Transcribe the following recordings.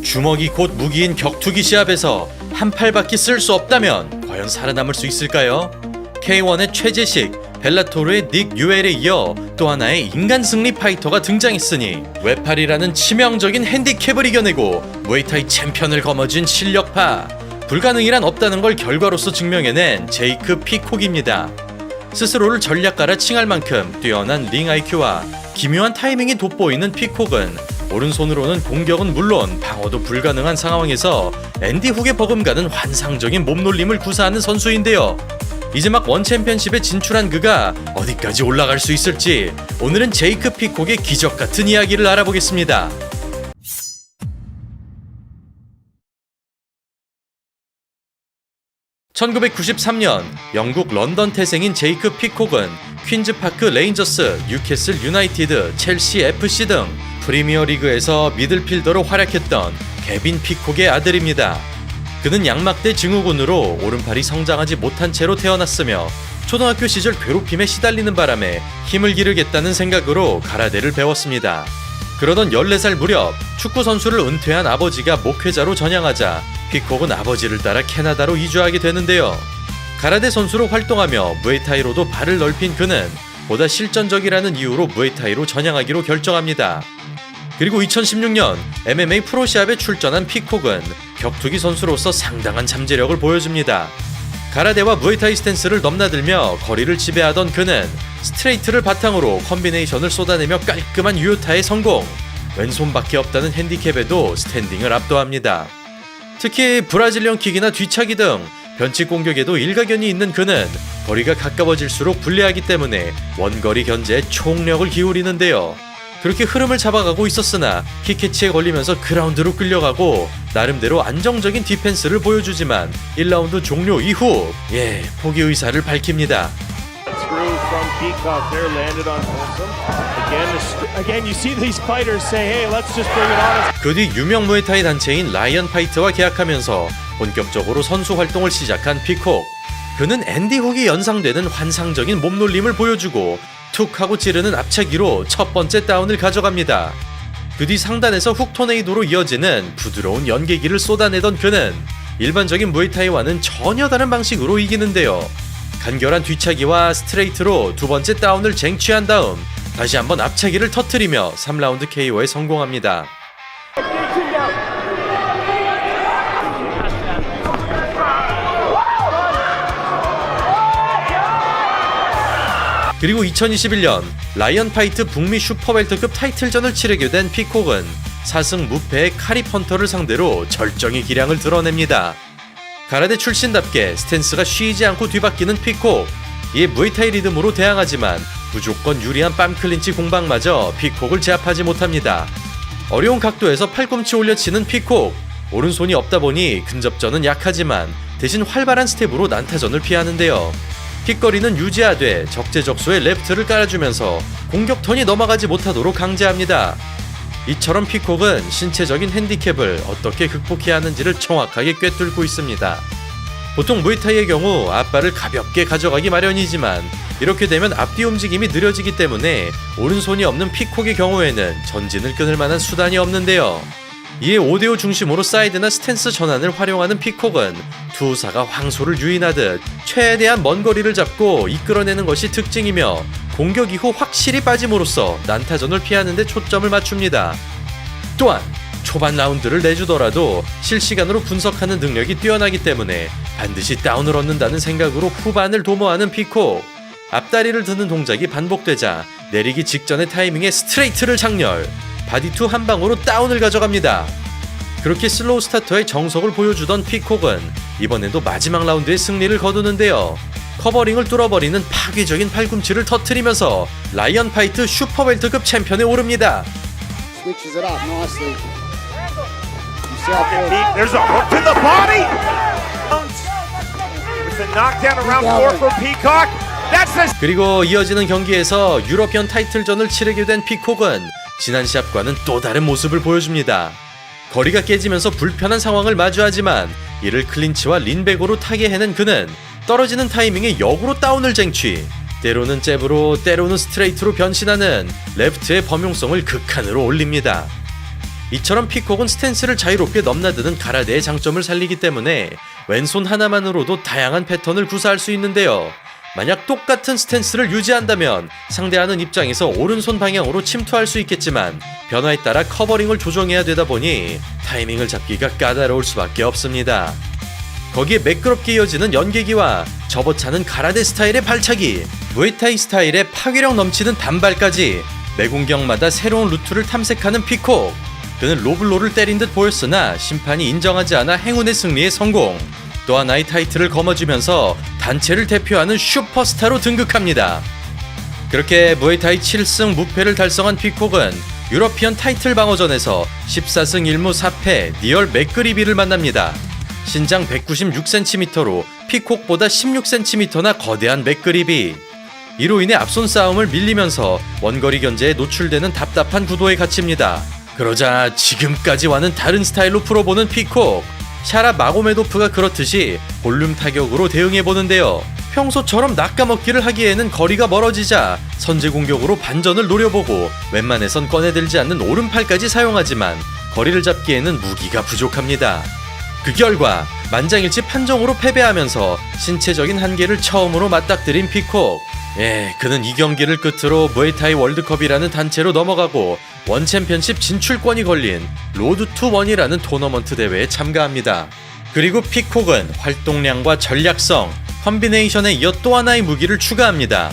주먹이 곧 무기인 격투기 시합에서 한 팔밖에 쓸 수 없다면 과연 살아남을 수 있을까요? K1의 최재식, 벨라토르의 닉 유엘에 이어 또 하나의 인간 승리 파이터가 등장했으니 외팔이라는 치명적인 핸디캡을 이겨내고 무에타이 챔피언을 거머쥔 실력파, 불가능이란 없다는 걸 결과로서 증명해낸 제이크 피콕입니다. 스스로를 전략가라 칭할 만큼 뛰어난 링 IQ와 기묘한 타이밍이 돋보이는 피콕은 오른손으로는 공격은 물론 방어도 불가능한 상황에서 앤디 훅에 버금가는 환상적인 몸놀림을 구사하는 선수인데요. 이제 막 원챔피언십에 진출한 그가 어디까지 올라갈 수 있을지 오늘은 제이크 피콕의 기적 같은 이야기를 알아보겠습니다. (1993년) 영국 런던 태생인 제이크 피콕은 퀸즈파크 레인저스, 뉴캐슬 유나이티드, 첼시 FC 등 프리미어리그에서 미들필더로 활약했던 개빈 피콕의 아들입니다. 그는 양막대 증후군으로 오른팔이 성장하지 못한 채로 태어났으며 초등학교 시절 괴롭힘에 시달리는 바람에 힘을 기르겠다는 생각으로 가라데를 배웠습니다. 그러던 14살 무렵 축구 선수를 은퇴한 아버지가 목회자로 전향하자 피콕은 아버지를 따라 캐나다로 이주하게 되는데요. 가라데 선수로 활동하며 무에타이로도 발을 넓힌 그는 보다 실전적이라는 이유로 무에타이로 전향하기로 결정합니다. 그리고 2016년 MMA 프로 시합에 출전한 피콕은 격투기 선수로서 상당한 잠재력을 보여줍니다. 가라데와 무에타이 스탠스를 넘나들며 거리를 지배하던 그는 스트레이트를 바탕으로 컴비네이션을 쏟아내며 깔끔한 유효타에 성공! 왼손밖에 없다는 핸디캡에도 스탠딩을 압도합니다. 특히 브라질리언 킥이나 뒤차기 등 변칙 공격에도 일가견이 있는 그는 거리가 가까워질수록 불리하기 때문에 원거리 견제에 총력을 기울이는데요. 그렇게 흐름을 잡아가고 있었으나 킥캐치에 걸리면서 그라운드로 끌려가고 나름대로 안정적인 디펜스를 보여주지만 1라운드 종료 이후 포기 의사를 밝힙니다. 그 뒤 유명 무에타이 단체인 라이언 파이트와 계약하면서 본격적으로 선수 활동을 시작한 피콕. 그는 앤디 훅이 연상되는 환상적인 몸놀림을 보여주고 툭 하고 찌르는 앞차기로 첫 번째 다운을 가져갑니다. 그 뒤 상단에서 훅 토네이도로 이어지는 부드러운 연계기를 쏟아내던 그는 일반적인 무에타이와는 전혀 다른 방식으로 이기는데요. 간결한 뒤차기와 스트레이트로 두 번째 다운을 쟁취한 다음 다시 한번 앞차기를 터뜨리며 3라운드 KO에 성공합니다. 그리고 2021년 라이언 파이트 북미 슈퍼웰터급 타이틀전을 치르게 된 피콕은 4승 무패의 카리 펀터를 상대로 절정의 기량을 드러냅니다. 가라데 출신답게 스탠스가 쉬지 않고 뒤바뀌는 피콕. 이에 무에타이 리듬으로 대항하지만 무조건 유리한 빰 클린치 공방마저 피콕을 제압하지 못합니다. 어려운 각도에서 팔꿈치 올려치는 피콕. 오른손이 없다 보니 근접전은 약하지만 대신 활발한 스텝으로 난타전을 피하는데요. 킥거리는 유지하되 적재적소에 레프트를 깔아주면서 공격 턴이 넘어가지 못하도록 강제합니다. 이처럼 피콕은 신체적인 핸디캡을 어떻게 극복해야 하는지를 정확하게 꿰뚫고 있습니다. 보통 무에타이의 경우 앞발을 가볍게 가져가기 마련이지만 이렇게 되면 앞뒤 움직임이 느려지기 때문에 오른손이 없는 피콕의 경우에는 전진을 끊을 만한 수단이 없는데요. 이에 5대5 중심으로 사이드나 스탠스 전환을 활용하는 피콕은 투사가 황소를 유인하듯 최대한 먼 거리를 잡고 이끌어내는 것이 특징이며 공격 이후 확실히 빠짐으로써 난타전을 피하는 데 초점을 맞춥니다. 또한 초반 라운드를 내주더라도 실시간으로 분석하는 능력이 뛰어나기 때문에 반드시 다운을 얻는다는 생각으로 후반을 도모하는 피콕. 앞다리를 드는 동작이 반복되자 내리기 직전의 타이밍에 스트레이트를 장렬. 바디2 한 방으로 다운을 가져갑니다. 그렇게 슬로우 스타터의 정석을 보여주던 피콕은 이번에도 마지막 라운드의 승리를 거두는데요. 커버링을 뚫어버리는 파괴적인 팔꿈치를 터뜨리면서 라이언 파이트 슈퍼웰터급 챔피언에 오릅니다. 그리고 이어지는 경기에서 유러피언 타이틀전을 치르게 된 피콕은 지난 시합과는 또 다른 모습을 보여줍니다. 거리가 깨지면서 불편한 상황을 마주하지만 이를 클린치와 린백으로 타게 해낸 그는 떨어지는 타이밍에 역으로 다운을 쟁취, 때로는 잽으로 때로는 스트레이트로 변신하는 레프트의 범용성을 극한으로 올립니다. 이처럼 피콕은 스탠스를 자유롭게 넘나드는 가라데의 장점을 살리기 때문에 왼손 하나만으로도 다양한 패턴을 구사할 수 있는데요. 만약 똑같은 스탠스를 유지한다면 상대하는 입장에서 오른손 방향으로 침투할 수 있겠지만 변화에 따라 커버링을 조정해야 되다 보니 타이밍을 잡기가 까다로울 수밖에 없습니다. 거기에 매끄럽게 이어지는 연계기와 접어차는 가라데 스타일의 발차기, 무에타이 스타일의 파괴력 넘치는 단발까지 매 공격마다 새로운 루트를 탐색하는 피콕. 그는 로블로를 때린 듯 보였으나 심판이 인정하지 않아 행운의 승리에 성공. 또 하나의 타이틀을 거머쥐면서 단체를 대표하는 슈퍼스타로 등극합니다. 그렇게 무에타이 7승 무패를 달성한 피콕은 유러피언 타이틀 방어전에서 14승 1무 4패 니얼 맥그리비를 만납니다. 신장 196cm로 피콕보다 16cm나 거대한 맥그리비. 이로 인해 앞손 싸움을 밀리면서 원거리 견제에 노출되는 답답한 구도에 갇힙니다. 그러자 지금까지와는 다른 스타일로 풀어보는 피콕. 샤라 마고메도프가 그렇듯이 볼륨 타격으로 대응해보는데요. 평소처럼 낚아먹기를 하기에는 거리가 멀어지자 선제 공격으로 반전을 노려보고 웬만해선 꺼내들지 않는 오른팔까지 사용하지만 거리를 잡기에는 무기가 부족합니다. 그 결과 만장일치 판정으로 패배하면서 신체적인 한계를 처음으로 맞닥뜨린 피콕. 그는 이 경기를 끝으로 무에타이 월드컵이라는 단체로 넘어가고 원 챔피언십 진출권이 걸린 로드 투 원이라는 토너먼트 대회에 참가합니다. 그리고 피콕은 활동량과 전략성, 컨비네이션에 이어 또 하나의 무기를 추가합니다.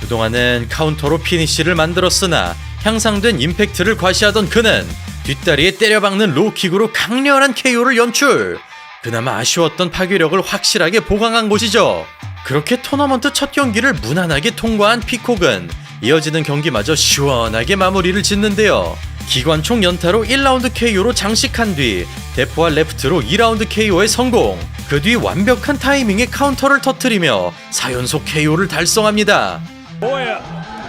그동안은 카운터로 피니쉬를 만들었으나 향상된 임팩트를 과시하던 그는 뒷다리에 때려박는 로우킥으로 강렬한 KO를 연출! 그나마 아쉬웠던 파괴력을 확실하게 보강한 곳이죠. 그렇게 토너먼트 첫 경기를 무난하게 통과한 피콕은 이어지는 경기마저 시원하게 마무리를 짓는데요. 기관총 연타로 1라운드 KO로 장식한 뒤 대포와 레프트로 2라운드 KO에 성공. 그 뒤 완벽한 타이밍에 카운터를 터뜨리며 4연속 KO를 달성합니다. Boy,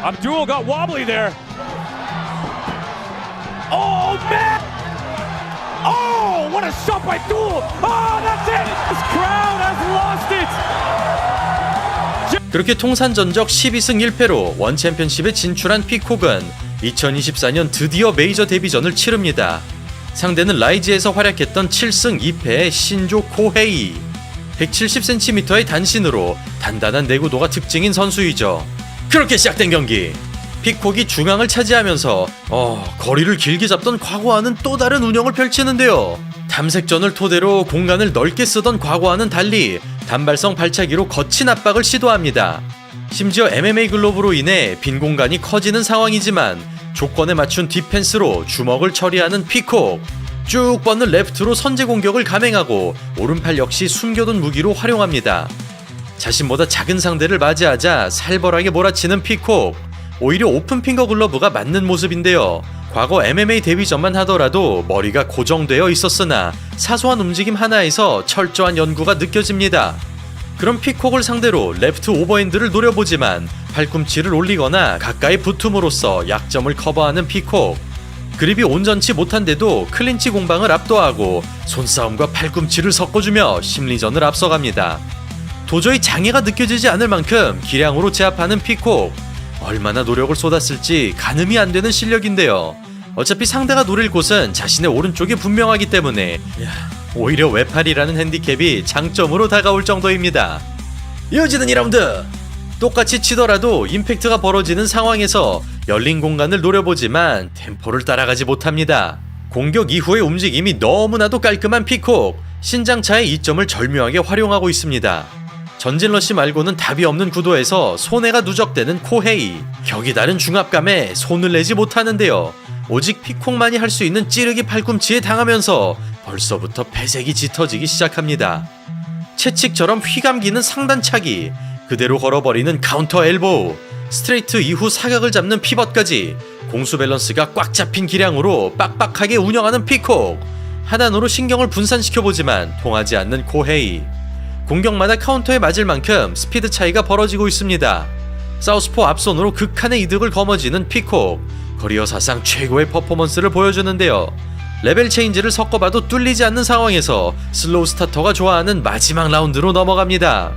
Abdul got wobbly there. Oh man! Oh, what a shot by Abdul! Oh, that's it! This crowd has lost it! 그렇게 통산 전적 12승 1패로 원 챔피언십에 진출한 피콕은 2024년 드디어 메이저 데뷔전을 치릅니다. 상대는 라이즈에서 활약했던 7승 2패의 신조 코헤이. 170cm의 단신으로 단단한 내구도가 특징인 선수이죠. 그렇게 시작된 경기. 피콕이 중앙을 차지하면서 거리를 길게 잡던 과거와는 또 다른 운영을 펼치는데요. 탐색전을 토대로 공간을 넓게 쓰던 과거와는 달리 단발성 발차기로 거친 압박을 시도합니다. 심지어 MMA 글로브로 인해 빈 공간이 커지는 상황이지만 조건에 맞춘 디펜스로 주먹을 처리하는 피콕. 쭉 뻗는 레프트로 선제 공격을 감행하고 오른팔 역시 숨겨둔 무기로 활용합니다. 자신보다 작은 상대를 맞이하자 살벌하게 몰아치는 피콕. 오히려 오픈핑거 글러브가 맞는 모습인데요. 과거 MMA 데뷔전만 하더라도 머리가 고정되어 있었으나 사소한 움직임 하나에서 철저한 연구가 느껴집니다. 그럼 피콕을 상대로 레프트 오버핸드를 노려보지만 팔꿈치를 올리거나 가까이 붙음으로써 약점을 커버하는 피콕. 그립이 온전치 못한데도 클린치 공방을 압도하고 손싸움과 팔꿈치를 섞어주며 심리전을 앞서갑니다. 도저히 장애가 느껴지지 않을 만큼 기량으로 제압하는 피콕. 얼마나 노력을 쏟았을지 가늠이 안 되는 실력인데요. 어차피 상대가 노릴 곳은 자신의 오른쪽이 분명하기 때문에 오히려 외팔이라는 핸디캡이 장점으로 다가올 정도입니다. 이어지는 2라운드. 똑같이 치더라도 임팩트가 벌어지는 상황에서 열린 공간을 노려보지만 템포를 따라가지 못합니다. 공격 이후의 움직임이 너무나도 깔끔한 피콕. 신장차의 이점을 절묘하게 활용하고 있습니다. 전진러시 말고는 답이 없는 구도에서 손해가 누적되는 코헤이. 격이 다른 중압감에 손을 내지 못하는데요. 오직 피콕만이 할 수 있는 찌르기 팔꿈치에 당하면서 벌써부터 배색이 짙어지기 시작합니다. 채찍처럼 휘감기는 상단차기, 그대로 걸어버리는 카운터 엘보우, 스트레이트 이후 사각을 잡는 피벗까지 공수 밸런스가 꽉 잡힌 기량으로 빡빡하게 운영하는 피콕. 하단으로 신경을 분산시켜보지만 통하지 않는 코헤이. 공격마다 카운터에 맞을 만큼 스피드 차이가 벌어지고 있습니다. 사우스포 앞손으로 극한의 이득을 거머쥐는 피콕. 커리어 사상 최고의 퍼포먼스를 보여주는데요. 레벨 체인지를 섞어봐도 뚫리지 않는 상황에서 슬로우 스타터가 좋아하는 마지막 라운드로 넘어갑니다.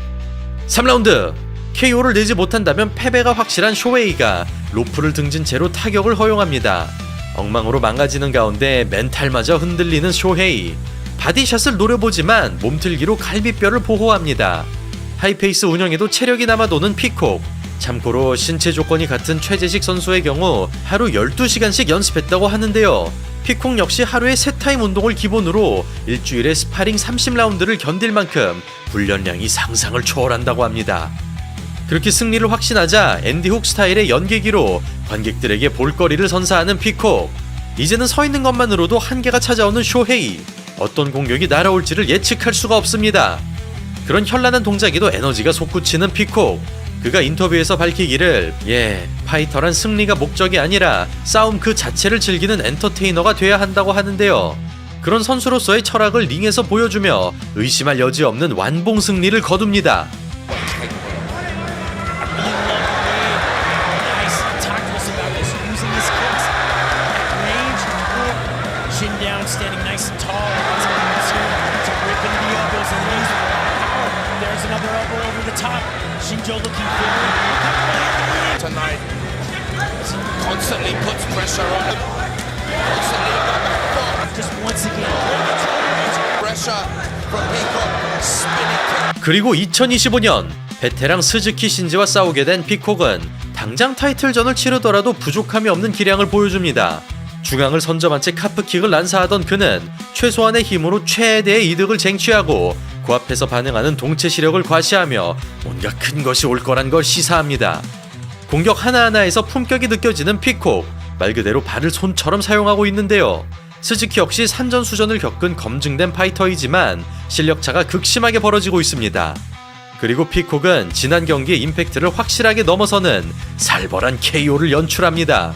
3라운드. KO를 내지 못한다면 패배가 확실한 쇼웨이가 로프를 등진 채로 타격을 허용합니다. 엉망으로 망가지는 가운데 멘탈마저 흔들리는 쇼헤이. 바디샷을 노려보지만 몸틀기로 갈비뼈를 보호합니다. 하이페이스 운영에도 체력이 남아 도는 피콕. 참고로 신체 조건이 같은 최재식 선수의 경우 하루 12시간씩 연습했다고 하는데요. 피콕 역시 하루에 3타임 운동을 기본으로 일주일에 스파링 30라운드를 견딜 만큼 훈련량이 상상을 초월한다고 합니다. 그렇게 승리를 확신하자 앤디 훅 스타일의 연기기로 관객들에게 볼거리를 선사하는 피콕. 이제는 서 있는 것만으로도 한계가 찾아오는 쇼헤이. 어떤 공격이 날아올지를 예측할 수가 없습니다. 그런 현란한 동작에도 에너지가 솟구치는 피콕. 그가 인터뷰에서 밝히기를 파이터란 승리가 목적이 아니라 싸움 그 자체를 즐기는 엔터테이너가 돼야 한다고 하는데요. 그런 선수로서의 철학을 링에서 보여주며 의심할 여지 없는 완봉 승리를 거둡니다. Tonight, constantly puts pressure on him. Constantly on the foot. Just once again, pressure from Peacock, spinning kick. 그리고 2025년 베테랑 스즈키 신지와 싸우게 된 피콕은 당장 타이틀전을 치르더라도 부족함이 없는 기량을 보여줍니다. 중앙을 선점한 채 카프킥을 난사하던 그는 최소한의 힘으로 최대의 이득을 쟁취하고 코앞에서 반응하는 동체 시력을 과시하며 뭔가 큰 것이 올 거란 걸 시사합니다. 공격 하나하나에서 품격이 느껴지는 피콕. 말 그대로 발을 손처럼 사용하고 있는데요. 스즈키 역시 산전수전을 겪은 검증된 파이터이지만 실력차가 극심하게 벌어지고 있습니다. 그리고 피콕은 지난 경기의 임팩트를 확실하게 넘어서는 살벌한 KO를 연출합니다.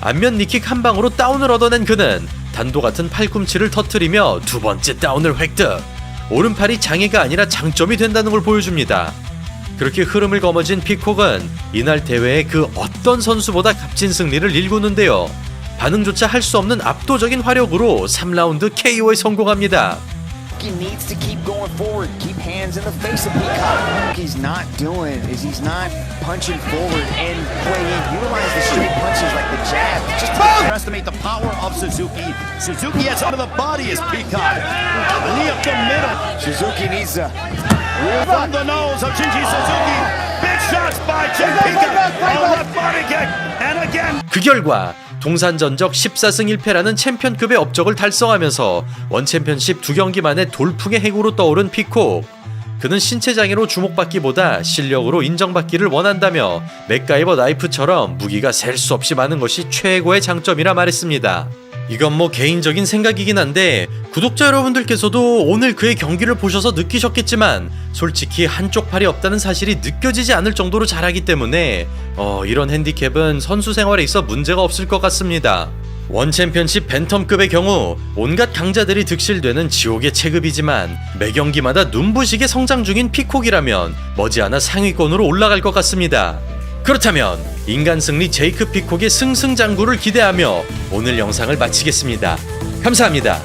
안면 니킥 한 방으로 다운을 얻어낸 그는 단도 같은 팔꿈치를 터뜨리며 두 번째 다운을 획득. 오른팔이 장애가 아니라 장점이 된다는 걸 보여줍니다. 그렇게 흐름을 거머쥔 피콕은 이날 대회에 그 어떤 선수보다 값진 승리를 일구는데요. 반응조차 할 수 없는 압도적인 화력으로 3라운드 KO에 성공합니다. He needs to keep going forward, keep hands in the face of Peacock. What he's not doing is he's not punching forward and way in, utilize the straight punches like the jab. Just underestimate the power of Suzuki. Suzuki has under the body is Peacock. Knee up the middle. Suzuki needs a from the nose of Shinji Suzuki. Big shots by Jay Peacock. A left body kick and again. 그 결과 동산전적 14승 1패라는 챔피언급의 업적을 달성하면서 원챔피언십 2경기 만에 돌풍의 행으로 떠오른 피콕. 그는 신체장애로 주목받기보다 실력으로 인정받기를 원한다며 맥가이버 나이프처럼 무기가 셀 수 없이 많은 것이 최고의 장점이라 말했습니다. 이건 뭐 개인적인 생각이긴 한데 구독자 여러분들께서도 오늘 그의 경기를 보셔서 느끼셨겠지만 솔직히 한쪽 팔이 없다는 사실이 느껴지지 않을 정도로 잘하기 때문에 이런 핸디캡은 선수 생활에 있어 문제가 없을 것 같습니다. 원챔피언십 벤텀급의 경우 온갖 강자들이 득실되는 지옥의 체급이지만 매 경기마다 눈부시게 성장 중인 피콕이라면 머지않아 상위권으로 올라갈 것 같습니다. 그렇다면 인간 승리 제이크 피콕의 승승장구를 기대하며 오늘 영상을 마치겠습니다. 감사합니다.